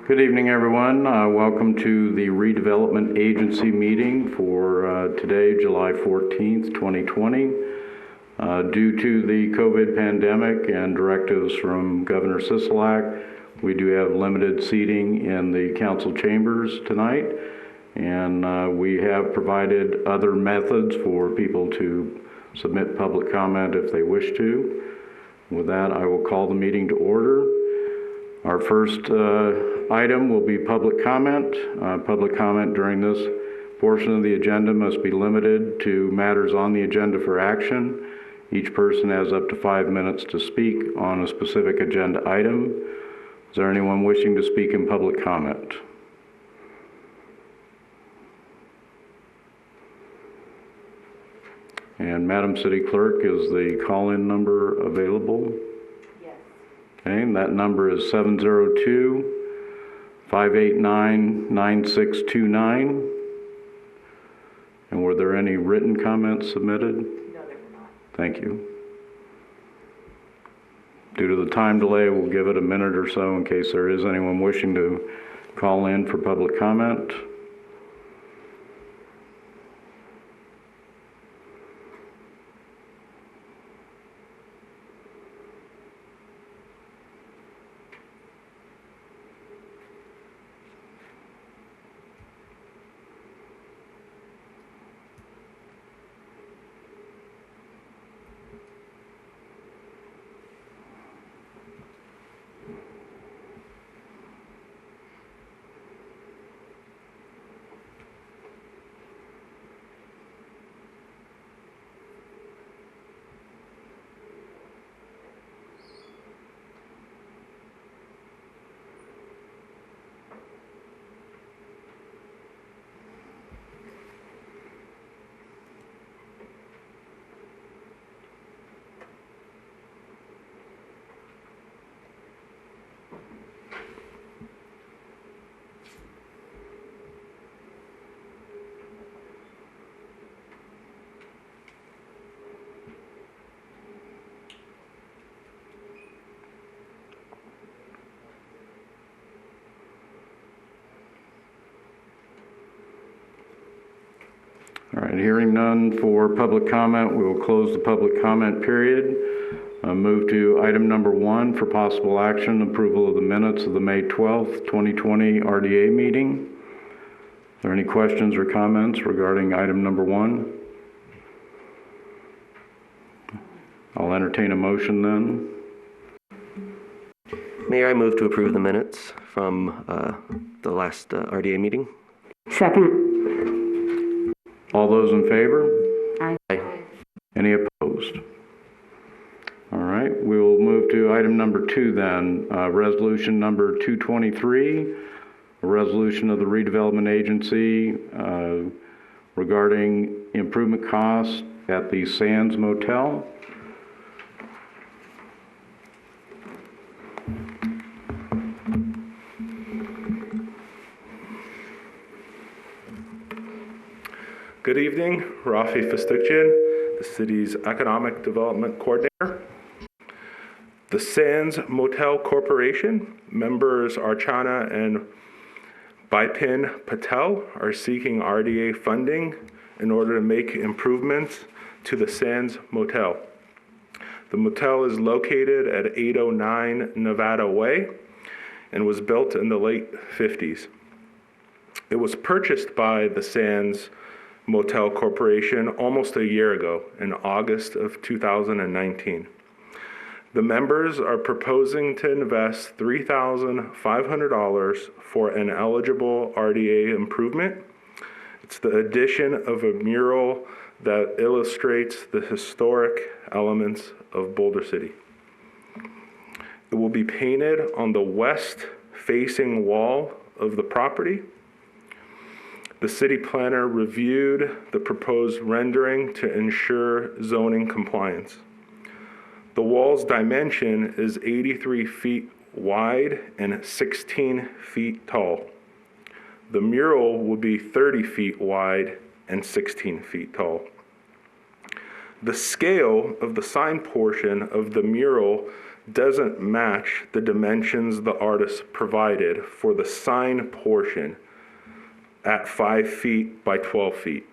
Good evening, everyone. Welcome to the Redevelopment Agency meeting for today, July 14th, 2020. Due to the COVID pandemic and directives from Governor Sisolak, we do have limited seating in the council chambers tonight, and we have provided other methods for people to submit public comment if they wish to. With that, I will call the meeting to order. Our first item will be public comment. Public comment during this portion of the agenda must be limited to matters on the agenda for action. Each person has up to 5 minutes to speak on a specific agenda item. Is there anyone wishing to speak in public comment? And Madam City Clerk, is the call-in number available? Okay, and that number is 702-589-9629. And were there any written comments submitted? No, there were not. Thank you. Due to the time delay, we'll give it a minute or so in case there is anyone wishing to call in for public comment. All right, hearing none for public comment, we will close the public comment period. Move to item number 1 for possible action, approval of the minutes of the May 12th, 2020 RDA meeting. Are there any questions or comments regarding item number 1? I'll entertain a motion then. Mayor, I move to approve the minutes from the last RDA meeting. Second. All those in favor? Aye. Any opposed? All right, we will move to item number 2 then. Resolution number 223, a resolution of the Redevelopment Agency regarding improvement costs at the Sands Motel. Good evening, Rafi Fastukjian, the city's Economic Development Coordinator. The Sands Motel Corporation, members Archana and Bipin Patel, are seeking RDA funding in order to make improvements to the Sands Motel. The motel is located at 809 Nevada Way and was built in the late 50s. It was purchased by the Sands Motel Corporation almost a year ago in August of 2019. The members are proposing to invest $3,500 for an eligible RDA improvement. It's the addition of a mural that illustrates the historic elements of Boulder City. It will be painted on the west-facing wall of the property. The city planner reviewed the proposed rendering to ensure zoning compliance. The wall's dimension is 83 feet wide and 16 feet tall. The mural will be 30 feet wide and 16 feet tall. The scale of the sign portion of the mural doesn't match the dimensions the artist provided for the sign portion at 5 feet by 12 feet.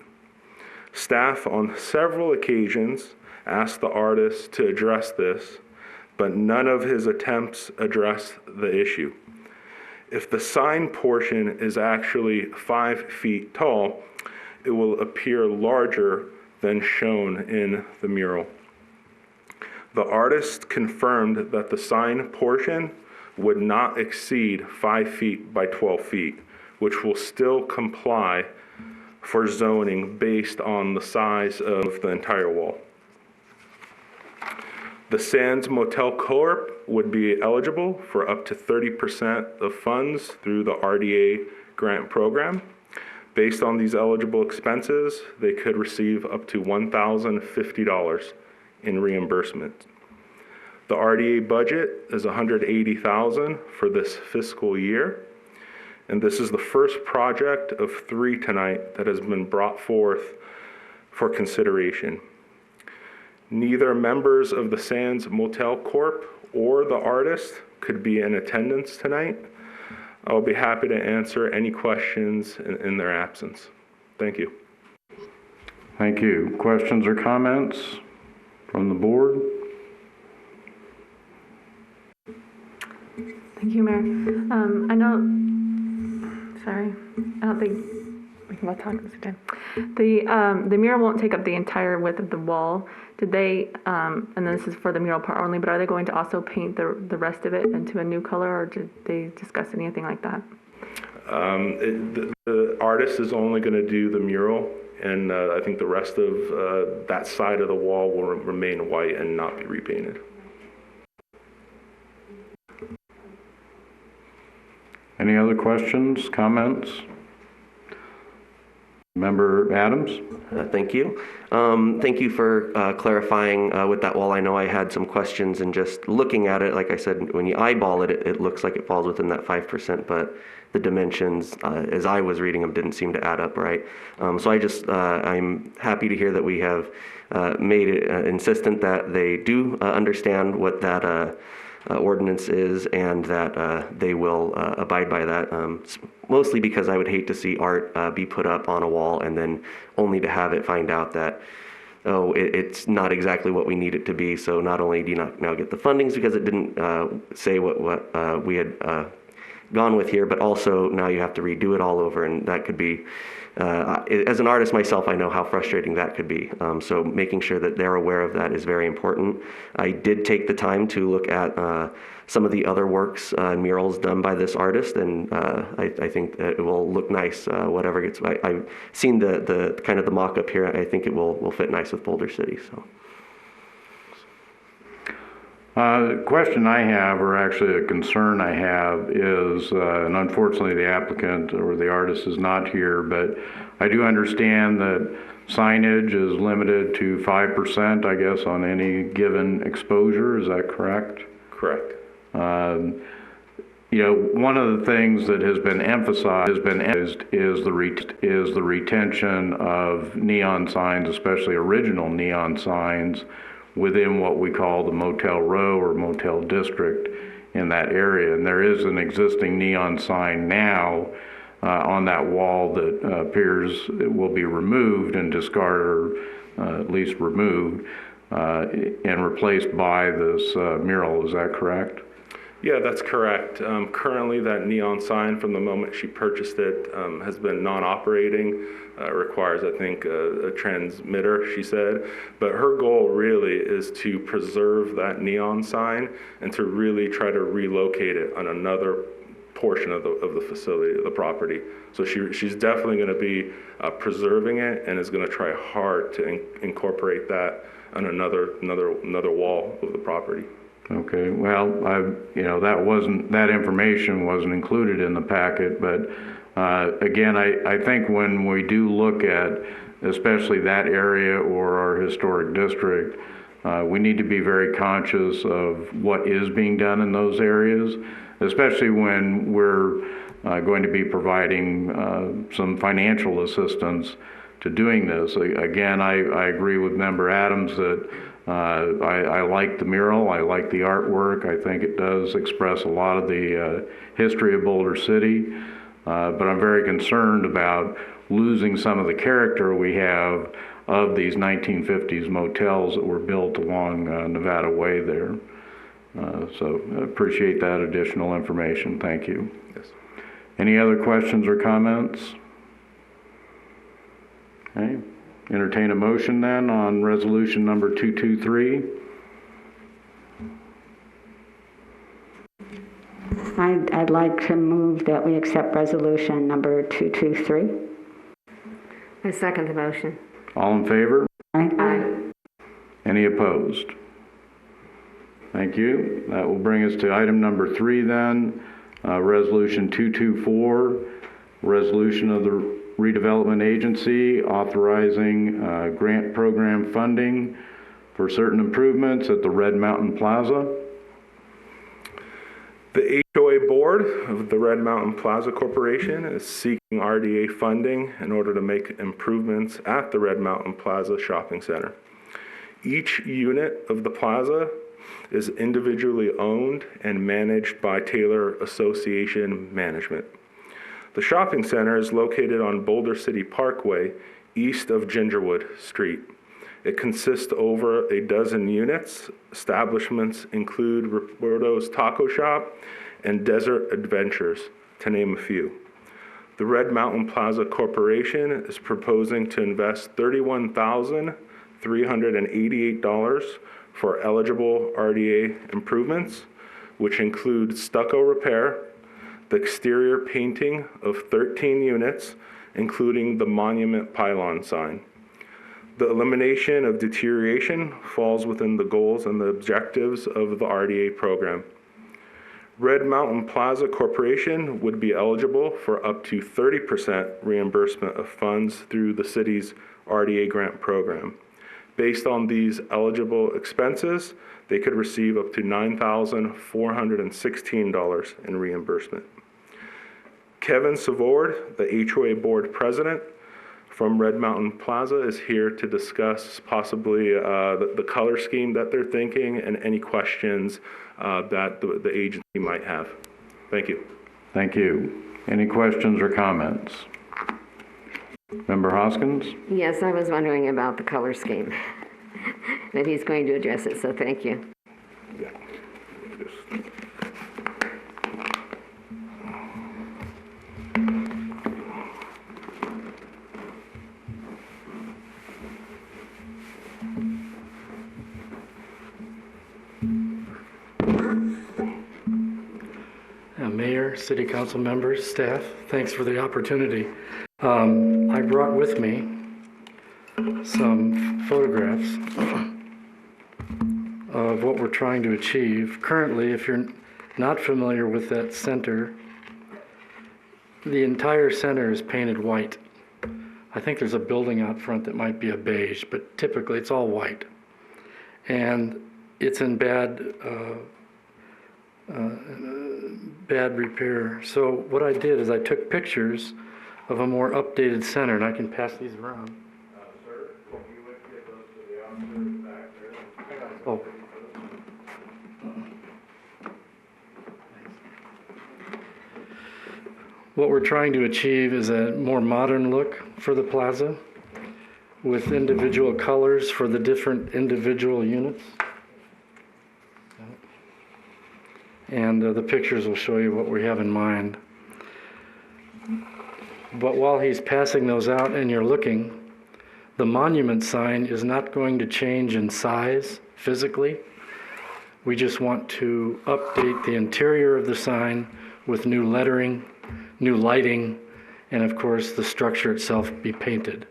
Staff on several occasions asked the artist to address this, but none of his attempts addressed the issue. If the sign portion is actually 5 feet tall, it will appear larger than shown in the mural. The artist confirmed that the sign portion would not exceed 5 feet by 12 feet, which will still comply for zoning based on the size of the entire wall. The Sands Motel Corp would be eligible for up to 30% of funds through the RDA grant program. Based on these eligible expenses, they could receive up to $1,050 in reimbursement. The RDA budget is $180,000 for this fiscal year, and this is the first project of 3 tonight that has been brought forth for consideration. Neither members of the Sands Motel Corp or the artist could be in attendance tonight. I'll be happy to answer any questions in their absence. Thank you. Thank you. Questions or comments from the board? Thank you, Mayor. I don't think we can both talk at the same time. The mural won't take up the entire width of the wall. Did they, and then this is for the mural part only, but are they going to also paint the rest of it into a new color, or did they discuss anything like that? The artist is only going to do the mural, and I think the rest of that side of the wall will remain white and not be repainted. Any other questions, comments? Member Adams? Thank you. Thank you for clarifying with that wall. I know I had some questions, and just looking at it, like I said, when you eyeball it, it looks like it falls within that 5%, but the dimensions, as I was reading them, didn't seem to add up right. So I'm happy to hear that we have made it insistent that they do understand what that ordinance is, and that they will abide by that, mostly because I would hate to see art be put up on a wall and then only to have it find out that, oh, it's not exactly what we need it to be. So not only do you not now get the fundings because it didn't say what we had gone with here, but also now you have to redo it all over, and that could be, as an artist myself, I know how frustrating that could be. So making sure that they're aware of that is very important. I did take the time to look at some of the other works and murals done by this artist, and I think that it will look nice, whatever gets, I've seen the kind of the mock-up here. I think it will fit nice with Boulder City. So. The question I have, or actually a concern I have, is, and unfortunately the applicant or the artist is not here, but I do understand that signage is limited to 5%, I guess, on any given exposure. Is that correct? Correct. You know, one of the things that has been emphasized is the retention of neon signs, especially original neon signs, within what we call the motel row or motel district in that area. And there is an existing neon sign now on that wall that appears it will be removed and discarded, or at least removed, and replaced by this mural. Is that correct? Yeah, that's correct. Currently, that neon sign, from the moment she purchased it, has been non-operating. Requires, I think, a transmitter, she said. But her goal really is to preserve that neon sign and to really try to relocate it on another portion of the facility, of the property. So she's definitely going to be preserving it, and is going to try hard to incorporate that on another wall of the property. Okay, well, that information wasn't included in the packet, but again, I think when we do look at especially that area or our historic district, we need to be very conscious of what is being done in those areas, especially when we're going to be providing some financial assistance to doing this. Again, I agree with Member Adams that I like the mural, I like the artwork, I think it does express a lot of the history of Boulder City, but I'm very concerned about losing some of the character we have of these 1950s motels that were built along Nevada Way there. So I appreciate that additional information. Thank you. Yes. Any other questions or comments? Okay. Entertain a motion then on resolution number 223. I'd like to move that we accept resolution number 223. I second the motion. All in favor? Aye. Any opposed? Thank you. That will bring us to item number 3 then, resolution 224, resolution of the Redevelopment Agency authorizing grant program funding for certain improvements at the Red Mountain Plaza. The HOA board of the Red Mountain Plaza Corporation is seeking RDA funding in order to make improvements at the Red Mountain Plaza Shopping Center. Each unit of the plaza is individually owned and managed by Taylor Association Management. The shopping center is located on Boulder City Parkway, east of Gingerwood Street. It consists of over a dozen units. Establishments include Roberto's Taco Shop and Desert Adventures, to name a few. The Red Mountain Plaza Corporation is proposing to invest $31,388 for eligible RDA improvements, which include stucco repair, the exterior painting of 13 units, including the monument pylon sign. The elimination of deterioration falls within the goals and the objectives of the RDA program. Red Mountain Plaza Corporation would be eligible for up to 30% reimbursement of funds through the city's RDA grant program. Based on these eligible expenses, they could receive up to $9,416 in reimbursement. Kevin Savord, the HOA board president from Red Mountain Plaza, is here to discuss possibly the color scheme that they're thinking and any questions that the agency might have. Thank you. Thank you. Any questions or comments? Member Hoskins? Yes, I was wondering about the color scheme, that he's going to address it, so thank you. Yeah. Mayor, City Council members, staff, thanks for the opportunity. I brought with me some photographs of what we're trying to achieve. Currently, if you're not familiar with that center, the entire center is painted white. I think there's a building out front that might be a beige, but typically it's all white. And it's in bad repair. So what I did is I took pictures of a more updated center, and I can pass these around. Sir, if you would give those to the officers back there. Oh. What we're trying to achieve is a more modern look for the plaza with individual colors for the different individual units. And the pictures will show you what we have in mind. But while he's passing those out and you're looking, the monument sign is not going to change in size physically. We just want to update the interior of the sign with new lettering, new lighting, and of course the structure itself be painted.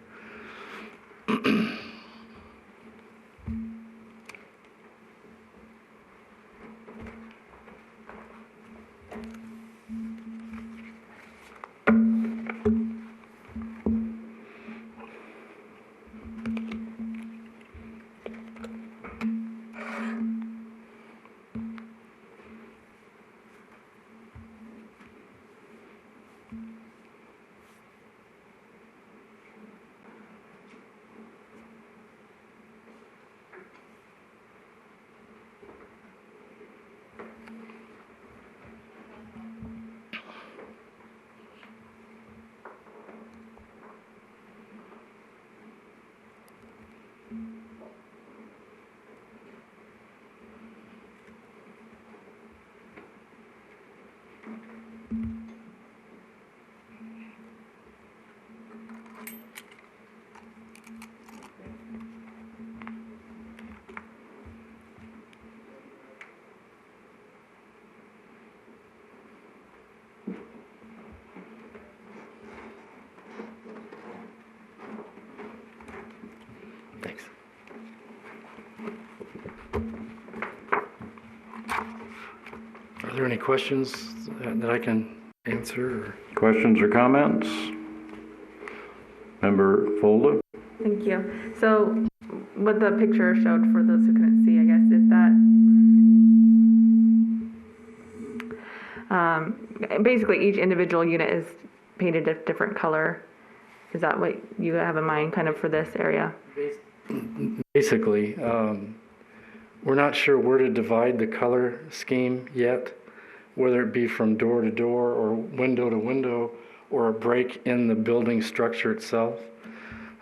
there any questions that I can answer? Or? Questions or comments? Member Folda? Thank you. So what the picture showed for those who couldn't see, I guess, is that basically each individual unit is painted a different color. Is that what you have in mind kind of for this area? Basically, we're not sure where to divide the color scheme yet, whether it be from door to door or window to window or a break in the building structure itself.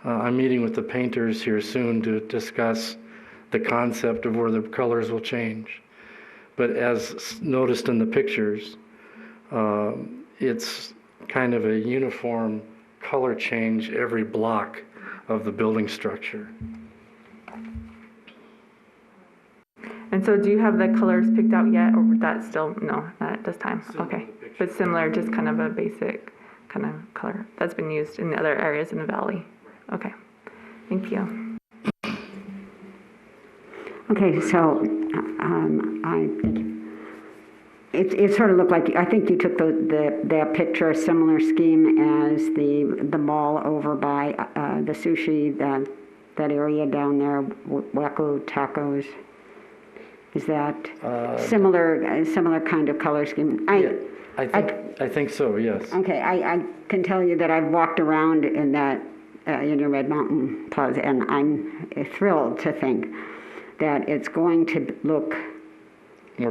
I'm meeting with the painters here soon to discuss the concept of where the colors will change. But as noticed in the pictures, it's kind of a uniform color change every block of the building structure. And so do you have the colors picked out yet, or that still, no, not at this time? Okay. But similar, just kind of a basic kind of color that's been used in the other areas in the valley. Okay, thank you. Okay, so it sort of looked like, I think you took that picture, a similar scheme as the mall over by the sushi, that area down there, Waco Tacos. Is that similar kind of color scheme? I think so, yes. Okay, I can tell you that I've walked around in that in your Red Mountain Plaza, and I'm thrilled to think that it's going to look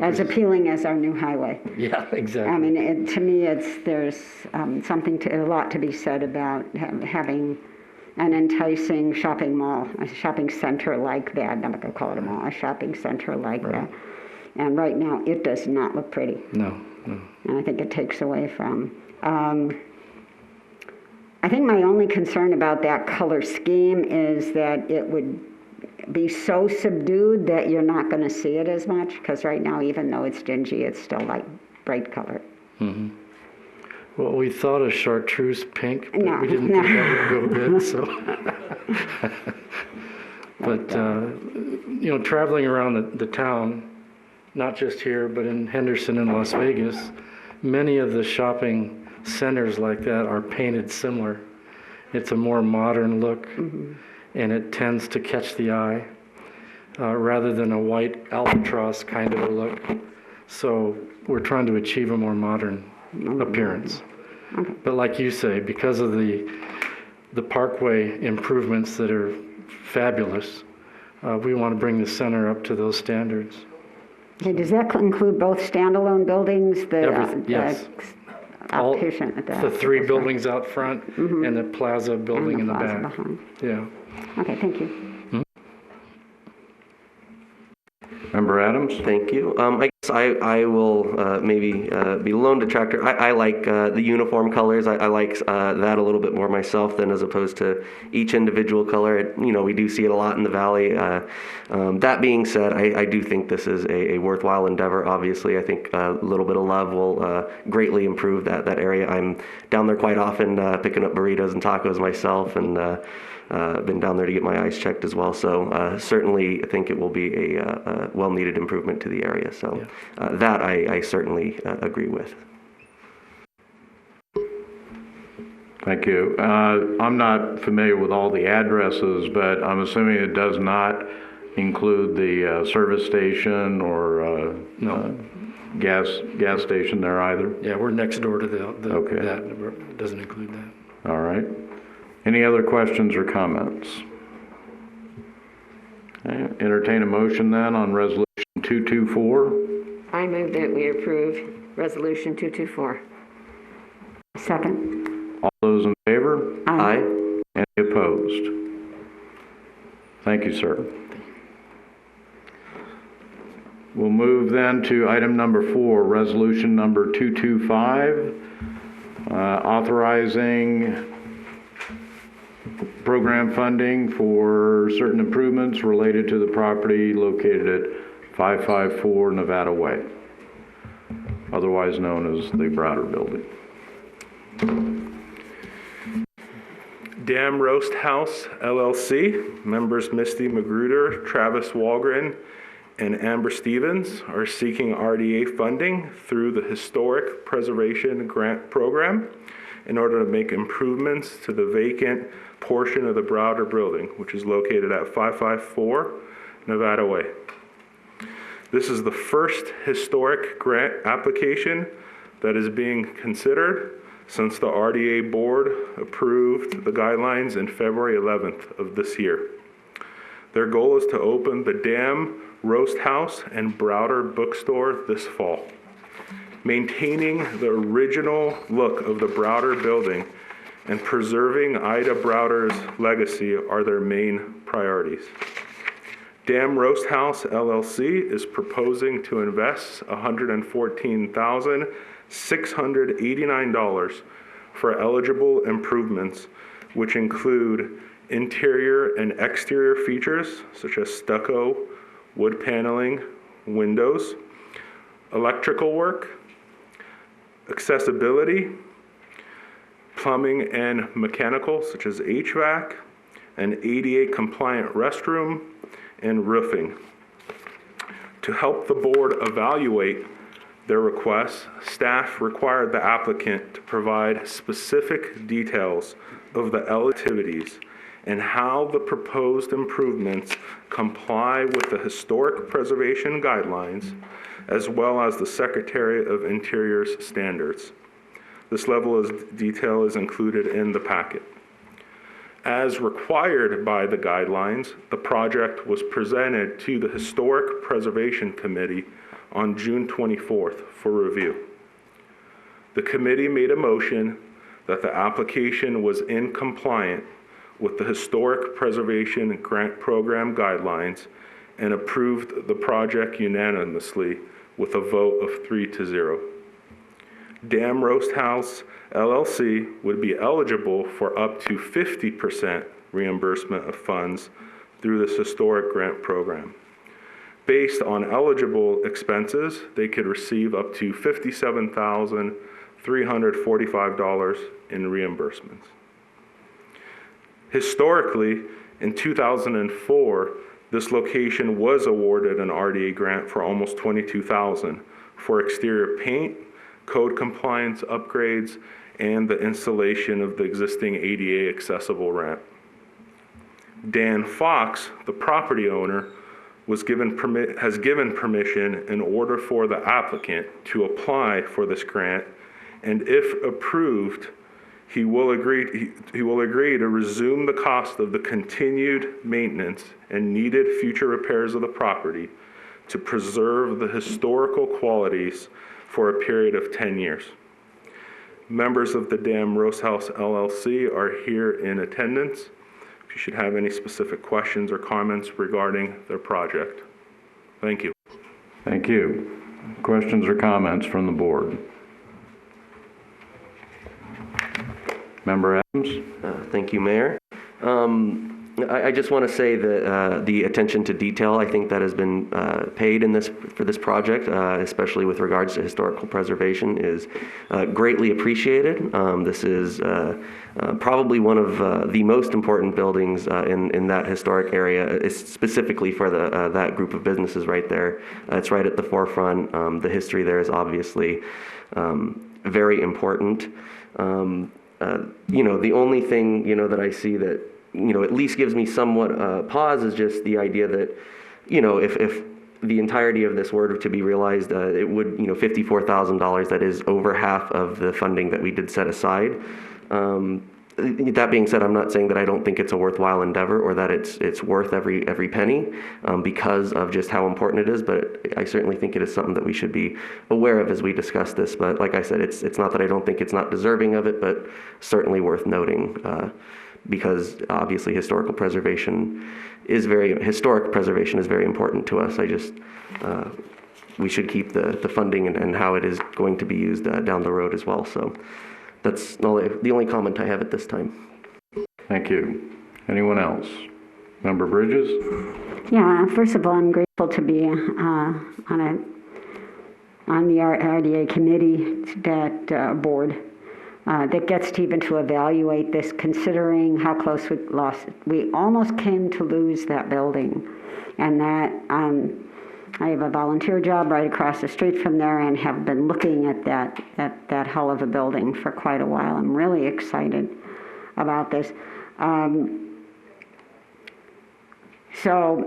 as appealing as our new highway. Yeah, exactly. I mean, to me, there's a lot to be said about having an enticing shopping mall, a shopping center like that. I'm not going to call it a mall, a shopping center like that. And right now, it does not look pretty. No. And I think it takes away from. I think my only concern about that color scheme is that it would be so subdued that you're not going to see it as much, because right now, even though it's dingy, it's still like bright color. Mm-hmm. Well, we thought of chartreuse pink, but No, we didn't think that would go good, so. But, traveling around the town, not just here, but in Henderson and Las Vegas, many of the shopping centers like that are painted similar. It's a more modern look, and it tends to catch the eye rather than a white albatross kind of a look. So we're trying to achieve a more modern appearance. But like you say, because of the parkway improvements that are fabulous, we want to bring the center up to those standards. Okay, does that include both standalone buildings? Yes. The three buildings out front and the plaza building in the back. Behind. Yeah. Okay, thank you. Member Adams? Thank you. I guess I will maybe be lone detractor. I like the uniform colors. I like that a little bit more myself than as opposed to each individual color. We do see it a lot in the valley. That being said, I do think this is a worthwhile endeavor. Obviously, I think a little bit of love will greatly improve that area. I'm down there quite often picking up burritos and tacos myself, and been down there to get my eyes checked as well. So certainly I think it will be a well-needed improvement to the area. So that I certainly agree with. Thank you. I'm not familiar with all the addresses, but I'm assuming it does not include the service station or gas station there either? Yeah, we're next door to Okay. that. It doesn't include that. All right. Any other questions or comments? Okay. Entertain a motion then on Resolution 224. I move that we approve Resolution 224. Second. All those in favor? Aye. Any opposed? Thank you, sir. We'll move then to item number 4, resolution number 225, authorizing program funding for certain improvements related to the property located at 554 Nevada Way, otherwise known as the Browder Building. Dam Roast House, LLC, members Misty Magruder, Travis Walgren, and Amber Stevens are seeking RDA funding through the Historic Preservation Grant Program in order to make improvements to the vacant portion of the Browder Building, which is located at 554 Nevada Way. This is the first historic grant application that is being considered since the RDA board approved the guidelines in February 11th of this year. Their goal is to open the Dam Roast House and Browder Bookstore this fall. Maintaining the original look of the Browder building and preserving Ida Browder's legacy are their main priorities. Dam Roast House LLC is proposing to invest $114,689 for eligible improvements, which include interior and exterior features such as stucco, wood paneling, windows, electrical work, accessibility, plumbing and mechanical such as HVAC, an ADA compliant restroom, and roofing. To help the board evaluate their requests, staff required the applicant to provide specific details of the activities and how the proposed improvements comply with the historic preservation guidelines, as well as the Secretary of Interior's standards. This level of detail is included in the packet. As required by the guidelines, the project was presented to the Historic Preservation Committee on June 24th for review. The committee made a motion that the application was in compliance with the Historic Preservation Grant Program guidelines and approved the project unanimously with a vote of 3-0. Dam Roast House LLC would be eligible for up to 50% reimbursement of funds through this historic grant program. Based on eligible expenses, they could receive up to $57,345 in reimbursements. Historically, in 2004, this location was awarded an RDA grant for almost $22,000 for exterior paint, code compliance upgrades, and the installation of the existing ADA accessible ramp. Dan Fox, the property owner, has given permission in order for the applicant to apply for this grant, and if approved, he will agree to resume the cost of the continued maintenance and needed future repairs of the property to preserve the historical qualities for a period of 10 years. Members of the Dam Roast House LLC are here in attendance if you should have any specific questions or comments regarding their project. Thank you. Thank you. Questions or comments from the board? Member Adams? Thank you, Mayor. I just want to say that the attention to detail, I think that has been paid for this project, especially with regards to historical preservation, is greatly appreciated. This is probably one of the most important buildings in that historic area, specifically for that group of businesses right there. It's right at the forefront. The history there is obviously very important. The only thing, that I see that, at least gives me somewhat pause is just the idea that, if the entirety of this were to be realized, it would, $54,000, that is over half of the funding that we did set aside. That being said, I'm not saying that I don't think it's a worthwhile endeavor or that it's worth every penny because of just how important it is, but I certainly think it is something that we should be aware of as we discuss this. But like I said, it's not that I don't think it's not deserving of it, but certainly worth noting because obviously historic preservation is very important to us. We should keep the funding and how it is going to be used down the road as well. So that's the only comment I have at this time. Thank you. Anyone else? Member Bridges? Yeah, first of all, I'm grateful to be on the RDA committee, that board, that gets to even to evaluate this, considering how close we almost came to lose that building. And that I have a volunteer job right across the street from there and have been looking at that hell of a building for quite a while. I'm really excited about this. So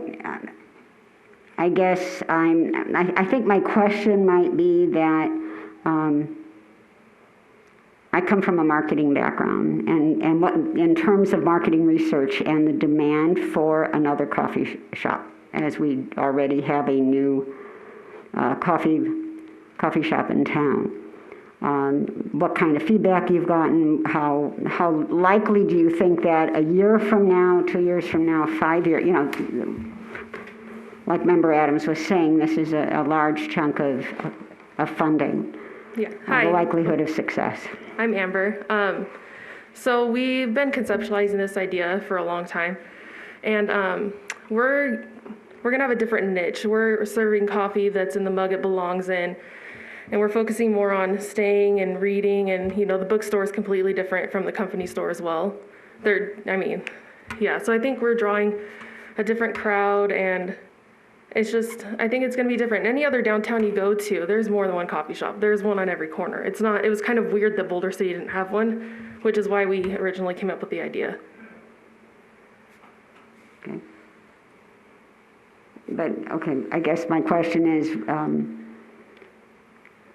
I guess I think my question might be that I come from a marketing background, and what in terms of marketing research and the demand for another coffee shop, as we already have a new coffee shop in town. What kind of feedback you've gotten? How likely do you think that a year from now, 2 years from now, 5 years, like Member Adams was saying, this is a large chunk of funding. Yeah. Hi. The likelihood of success. I'm Amber. So we've been conceptualizing this idea for a long time, and we're gonna have a different niche. We're serving coffee that's in the mug it belongs in, and we're focusing more on staying and reading. And the bookstore is completely different from the company store as well. So I think we're drawing a different crowd, and I think it's going to be different. Any other downtown you go to, there's more than one coffee shop. There's one on every corner. It was kind of weird that Boulder City didn't have one, which is why we originally came up with the idea. Okay. But, okay, I guess my question is,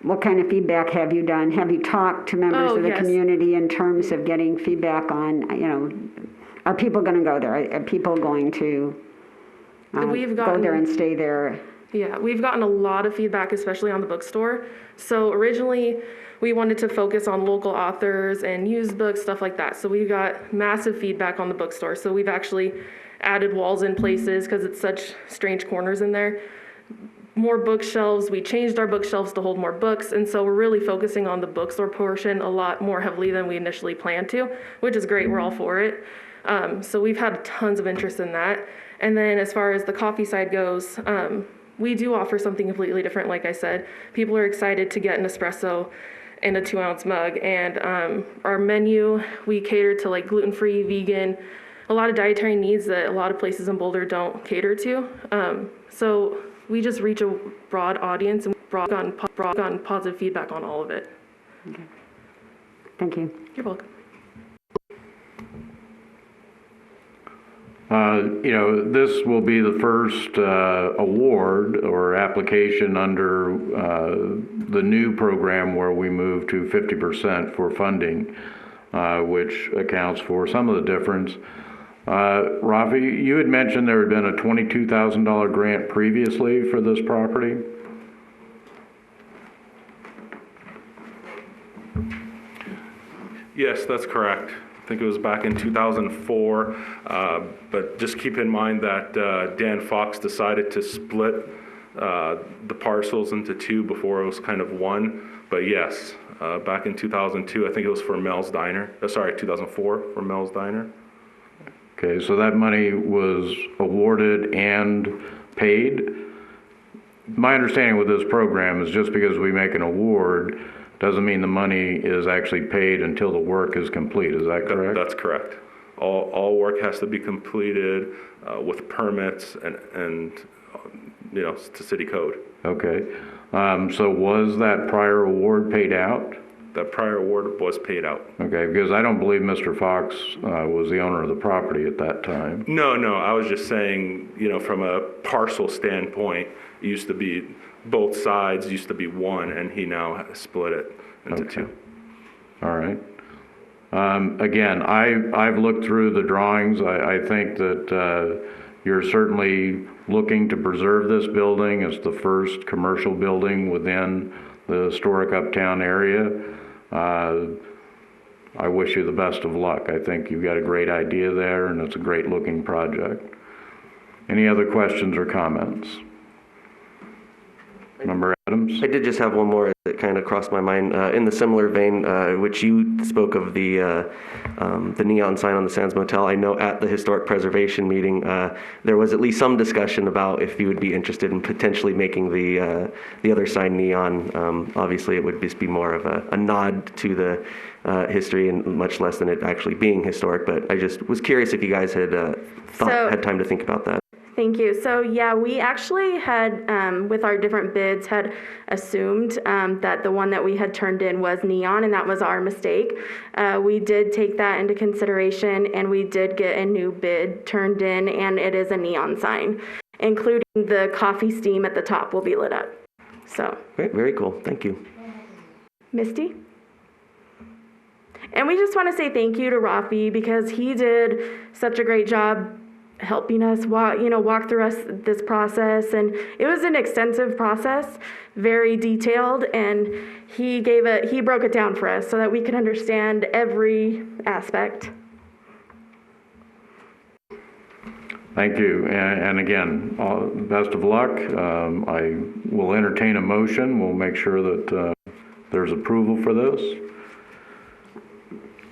what kind of feedback have you done? Have you talked to members of the community in terms of getting feedback on, are people going to go there? Are people going to go there and stay there? Yeah, we've gotten a lot of feedback, especially on the bookstore. So originally, we wanted to focus on local authors and used books, stuff like that. So we got massive feedback on the bookstore. So we've actually added walls in places because it's such strange corners in there. More bookshelves. We changed our bookshelves to hold more books. And so we're really focusing on the bookstore portion a lot more heavily than we initially planned to, which is great. We're all for it. So we've had tons of interest in that. And then as far as the coffee side goes, we do offer something completely different. Like I said, people are excited to get an espresso in a 2-ounce mug. And our menu, we cater to like gluten-free, vegan, a lot of dietary needs that a lot of places in Boulder don't cater to. So we just reach a broad audience, and we've gotten positive feedback on all of it. Okay. Thank you. You're welcome. This will be the first award or application under the new program where we move to 50% for funding, which accounts for some of the difference. Rafi, you had mentioned there had been a $22,000 grant previously for this property. Yes, that's correct. I think it was back in 2004, but just keep in mind that Dan Fox decided to split the parcels into two before it was kind of one. But yes, back in 2002, I think it was for Mel's Diner. 2004 for Mel's Diner. Okay, so that money was awarded and paid. My understanding with this program is just because we make an award doesn't mean the money is actually paid until the work is complete. Is that correct? That's correct. All work has to be completed with permits and to city code. Okay. So was that prior award paid out? That prior award was paid out. Okay, because I don't believe Mr. Fox was the owner of the property at that time. No, I was just saying, from a parcel standpoint, it used to be both sides used to be one, and he now split it into two. All right. Again, I've looked through the drawings. I think that you're certainly looking to preserve this building as the first commercial building within the historic uptown area. I wish you the best of luck. I think you've got a great idea there, and it's a great looking project. Any other questions or comments? Member Adams? I did just have one more that kind of crossed my mind. In the similar vein, which you spoke of the neon sign on the Sands Motel, I know at the historic preservation meeting, there was at least some discussion about if you would be interested in potentially making the other sign neon. Obviously, it would just be more of a nod to the history and much less than it actually being historic. But I just was curious if you guys had had time to think about that. Thank you. So yeah, we actually had, with our different bids, had assumed that the one that we had turned in was neon, and that was our mistake. We did take that into consideration, and we did get a new bid turned in, and it is a neon sign, including the coffee steam at the top will be lit up. So. Great, very cool. Thank you. Misty? And we just want to say thank you to Rafi because he did such a great job helping us walk through this process, and it was an extensive process, very detailed, and he broke it down for us so that we could understand every aspect. Thank you. And again, best of luck. I will entertain a motion. We'll make sure that there's approval for this.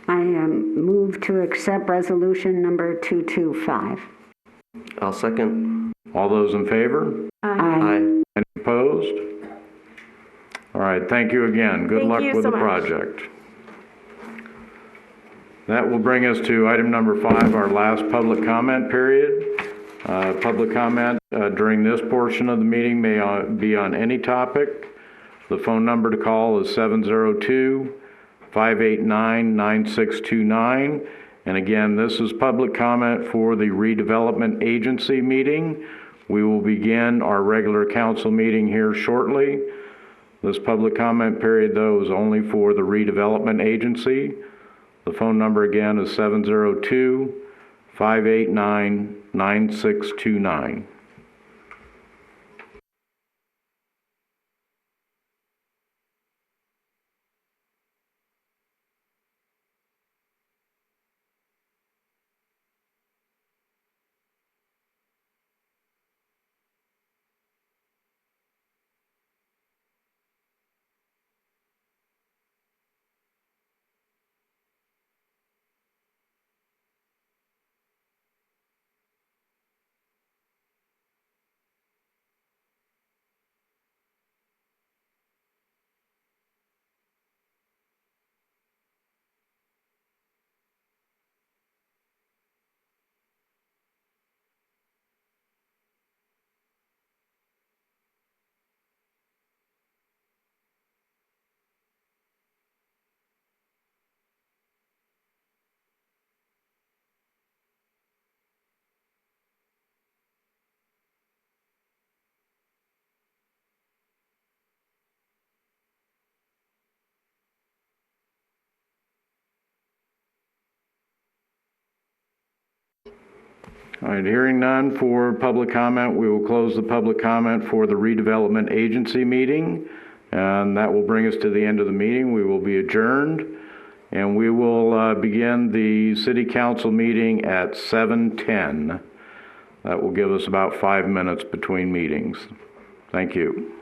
I move to accept resolution number 225. I'll second. All those in favor? Aye. Any opposed? All right, thank you again. Good luck with the project. That will bring us to item number 5, our last public comment period. Public comment during this portion of the meeting may be on any topic. The phone number to call is 702-589-9629. And again, this is public comment for the Redevelopment Agency meeting. We will begin our regular council meeting here shortly. This public comment period, though, is only for the Redevelopment Agency. The phone number again is 702-589-9629. All right, hearing none for public comment, we will close the public comment for the Redevelopment Agency meeting, and that will bring us to the end of the meeting. We will be adjourned, and we will begin the City Council meeting at 7:10. That will give us about 5 minutes between meetings. Thank you.